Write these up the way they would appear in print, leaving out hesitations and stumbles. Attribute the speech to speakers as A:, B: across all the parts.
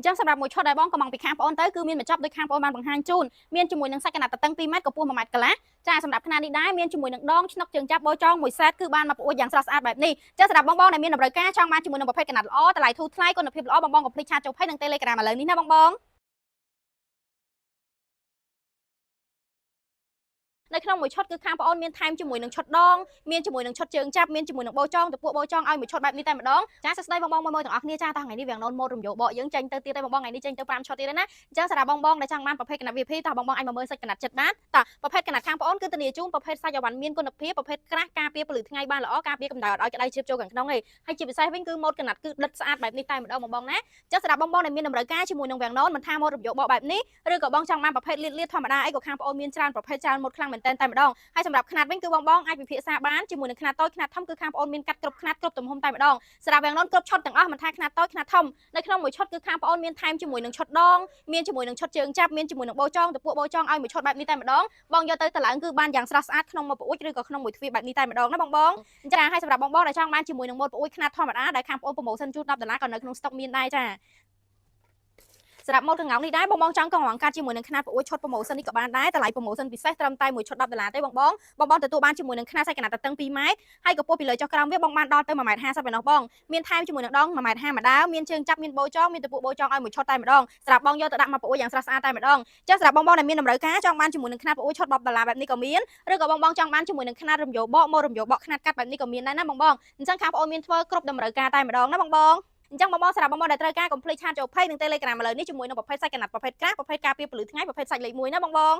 A: ចឹងសម្រាប់មួយឈុតដែលបងកំងពីខាងបងទៅគឺមានបញ្ចប់ដោយខាងបងបានបង្ហាញជូនមានជាមួយនឹងសាច់កណាត់តឹង2ម៉ែត្រកម្ពស់1ម៉ែត្រកន្លះចាសម្រាប់ຂະຫນាតនេះដែរមានជាមួយនឹងដងឆ្នុកជើងចាប់បោចងមួយសេតគឺបានមកប្រួយយ៉ាងស្រស់ស្អាតបែបនេះចឹងសម្រាប់បងដែលមានតម្រូវការចង់បានជាមួយនឹងប្រភេទកណាត់ល្អតម្លៃធូរថ្លៃគុណភាពល្អបងកុំភ្លេចឆាតចូលភ័យនឹង Telegram ឥឡូវនេះណាបងនៅក្នុងមួយឈុតគឺខាងបងអូនមានថែមជាមួយនឹងឈុតដងមានជាមួយនឹងឈុតជើងចាប់មានជាមួយនឹងបោចងទៅពួកបោចងឲ្យមួយឈុតបែបនេះតែម្ដងចាសួស្ដីបងទាំងអស់គ្នាចាតោះថ្ងៃនេះវាំងណូនម៉ូតរំយោបកយើងចេញទៅទៀតហើយបងថ្ងៃនេះចេញទៅ5ឈុតទៀតហើយណាអញ្ចឹងសម្រាប់បងដែលចង់បានប្រភេទកណាត់ VIP តោះបងអាចមកមើលសាច់កណាត់ចិត្តបានតោះប្រភេទកណាត់ខាងបងអូនគឺធានាជូនប្រភេទសាច់អវ៉ាន់មានគុណភាពប្រភេទក្រាស់ការពារពលឺថ្ងៃបានល្អការពារកម្ដៅអត់ឲ្យក្ដៅជ្រាបចូលខាងក្នុងឯងហើយជាពិសេសវិញគឺម៉ូតកណាត់គឺដិតស្អាតបែបនេះតែម្ដងបងណាចាសសម្រាប់បងដែលមានតម្រូវការជាមួយនឹងវាំងណូនមិនថាម៉ូតរំយោបកបែបនេះឬក៏បងចង់បានប្រភេទលាតធម្មតាអីក៏ខាងបងអូនមានច្រើនប្រភេទច្រើនម៉ូតខ្លាំងមែនតែម្ដងហើយសម្រាប់ຂະຫນាតវិញគឺបងអាចវិភាសាបានជាមួយនឹងຂະຫນាតតូចຂະຫນាតធំគឺខាងបងអូនមានកាត់គ្រប់ຂະຫນាតគ្រប់ទំហំតែម្ដងសម្រាប់វាំងណូនគ្រប់ឈុតទាំងអស់មិនថាຂະຫນាតតូចຂະຫນាតធំនៅក្នុងមួយឈុតគឺខាងបងអូនមានថែមជាមួយនឹងឈុតដងមានជាមួយនឹងឈុតជើងចាប់មានជាមួយនឹងបោចងទៅពួកបោចងឲ្យមួយឈុតបែបនេះតែម្ដងបងយកទៅតម្លើងគឺបានយ៉ាងស្រស់ស្អាតក្នុងមួយប្អួចឬក៏ក្នុងមួយទ្វារបែបនេះតែម្ដងណាបងចាហើយសម្រាប់បងដែលចង់បានជាមួយនឹងម៉ូតប្អួចຂະຫນាតធម្មតាដែលខាងបងអូនប្រម៉ូសិនជូន$10ក៏នៅក្នុងស្តុកមានដែរចាសម្រាប់ម៉ូតកង្កោងនេះដែរបងចង់កង្កោងកាត់ជាមួយនឹងຂະຫນាតប្អួយឈុតប្រម៉ូសិននេះក៏បានដែរតម្លៃប្រម៉ូសិនពិសេសត្រឹមតែមួយឈុត$10ទេបងទទួលបានជាមួយនឹងຂະຫນាតសាច់កណាត់តឹង2ម៉ែត្រហើយកម្ពស់ពីលើចុះក្រោមវាបងបានដល់ទៅ1.50 ម៉ែត្រឯណោះបងមានថែមជាមួយនឹងដង1.50 ម៉ែត្រម្ដងមានជើងចាប់មានបោចងមានតពួបោចងឲ្យមួយឈុតតែម្ដងសម្រាប់បងយកទៅដាក់មកប្អួយយ៉ាងស្រស់ស្អាតតែម្ដងចាសម្រាប់បងដែលមានតម្រូវការចង់បានជាមួយនឹងຂະຫນាតប្អួយឈុត$10បែបនេះក៏មានឬក៏បងចង់បានជាមួយនឹងຂະຫນាតរំយោបកម៉ូតរំយោបកຂະຫນាតកាត់បែបនេះក៏មានដែរណាបងអញ្ចឹងខាងបងមានធ្វើគ្រប់តម្រូវការតែម្ដងណាបងអញ្ចឹងបងសម្រាប់បងដែលត្រូវការកុំភ្លេចឆាតចូលភ័យនឹង Telegram ឥឡូវនេះជាមួយនឹងប្រភេទសាច់កណាត់ប្រភេទក្រាស់ប្រភេទការពារពលឺថ្ងៃប្រភេទសាច់លេខ1ណាបង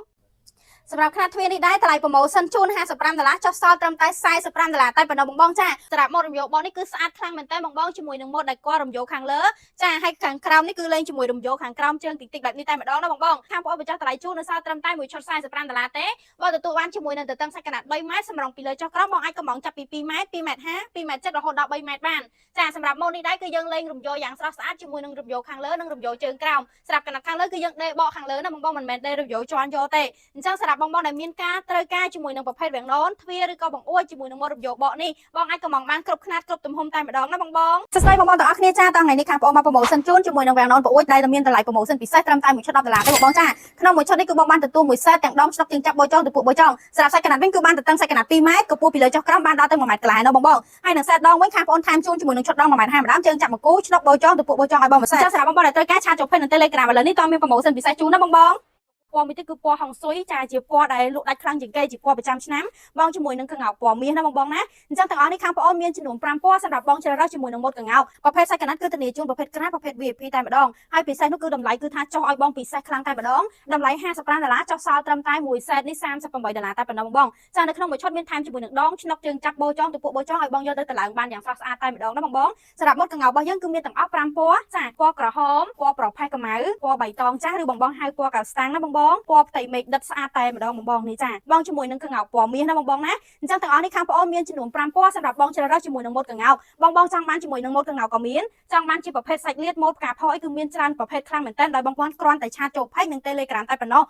A: សម្រាប់ຂະຫນាតទ្វារនេះដែរតម្លៃប្រម៉ូសិនជូន$55ចុះសល់ត្រឹមតែ$45តែប៉ុណ្ណោះបងចាសម្រាប់ម៉ូតរំយោបនេះគឺស្អាតខ្លាំងមែនតើបងជាមួយនឹងម៉ូតដែលគាត់រំយោខាងលើចាហើយខាងក្រោមនេះគឺលេងជាមួយរំយោខាងក្រោមជើងតិចបែបនេះតែម្ដងណាបងខាងបងបញ្ចុះតម្លៃជូននៅសល់ត្រឹមតែមួយឈុត$45ទេបងទទួលបានជាមួយនឹងទទឹងសាច់កណាត់3ម៉ែត្រសម្រងពីលើចុះក្រោមបងអាចកំងចាប់ពី2ម៉ែត្រ2ម៉ែត្រ50 2ម៉ែត្រ7រហូតដល់3ម៉ែត្របានចាសម្រាប់ម៉ូតនេះដែរគឺយើងលេងរំយោយ៉ាងស្រស់ស្អាតជាមួយនឹងរំយោខាងលើនិងរំយោជើងក្រោមសម្រាប់កណាត់ខាងលើគឺយើងដេបកខាងលើណាបងមិនមែនដេរំយោជន់យកទេអញ្ចឹងសម្រាប់បងដែលមានការត្រូវការជាមួយនឹងប្រភេទវាំងណូនទ្វារឬក៏បង្អួចជាមួយនឹងម៉ូតរំយោបកនេះបងអាចកំងបានគ្រប់ຂະຫນាតគ្រប់ទំហំតែម្ដងណាបងសួស្ដីបងទាំងអស់គ្នាចាតថ្ងៃនេះខាងបងមកប្រម៉ូសិនជូនជាមួយនឹងវាំងណូនបង្អួចដែលមានតម្លៃប្រម៉ូសិនពិសេសត្រឹមតែមួយឈុត$10ទេបងចាក្នុងមួយឈុតនេះគឺបងបានទទួលមួយសេតទាំងដងឆ្នុកជើងចាប់បោចងទៅពួកបោចងសម្រាប់សាច់កណាត់វិញគឺបានទៅតឹងសាច់កណាត់2ម៉ែត្រកម្ពស់ពីលើចុះក្រោមបានដល់ទៅ1ម៉ែត្រកន្លះណាបងហើយនឹងសេតដងវិញខាងបងថែមជូនជាមួយនឹងឈុតដង1ម៉ែត្រ50ម្ដងជើងចាប់មកគូឆ្នុកបោចងទៅពួកបោចងឲ្យបងមួយសេតចាសម្រាប់បងដែលត្រូវការឆាតចូលភ័យនឹង Telegram ឥឡូវនេះក៏មានប្រម៉ូសិនពិសេសជូនណាបងពណ៌មួយទៀតគឺពណ៌ហុងស៊ុយចាជាពណ៌ដែលលក់ដាច់ខ្លាំងជាងគេជាពណ៌ប្រចាំឆ្នាំបងជាមួយនឹងកង្កោកពណ៌មាសណាបងណាអញ្ចឹងទាំងអស់នេះខាងបងអូនមានចំនួន5ពណ៌សម្រាប់បងជ្រើសរើសជាមួយនឹងម៉ូតកង្កោកប្រភេទសាច់កណាត់គឺធានាជូនប្រភេទក្រាស់ប្រភេទ VIP តែម្ដងហើយពិសេសនោះគឺតម្លៃគឺថាចុះឲ្យបងពិសេសខ្លាំងតែម្ដងតម្លៃ$55ចុះសល់ត្រឹមតែមួយសេតនេះ$38តែប៉ុណ្ណោះបងចានៅក្នុងមួយឈុតមានថែមជាមួយនឹងដងឆ្នុកជើងចាប់បោចងទៅពួកបោចងឲ្យបងយកទៅតម្លើងបានយ៉ាងស្រស់ស្អាតតែម្ដងណាបងសម្រាប់ម៉ូតកង្កោករបស់យើងគឺមានទាំងអស់5ពណ៌ចាពណ៌ក្រហមពណ៌ប្រផេះខ្មៅពណ៌បៃតងចាស់ឬបងហៅពណ៌កៅស្តាំងណាបងពណ៌ផ្ទៃមេឃដិតស្អាតតែម្ដងបងនេះចាបងជាមួយនឹងកង្កោកពណ៌មាសណាបងណាអញ្ចឹងទាំងអស់នេះខាងបងអូនមានចំនួន5ពណ៌សម្រាប់បងជ្រើសរើសជាមួយនឹងម៉ូតកង្កោកបងចង់បានជាមួយនឹងម៉ូតកង្កោកក៏មានចង់បានជាប្រភេទសាច់លាតម៉ូតផ្កាផអីគឺមានច្រើនប្រភេទខ្លាំងមែនតើដោយបងគ្រាន់តែឆាតចូលភ័យនឹង Telegram តែប៉ុណ្ណោះ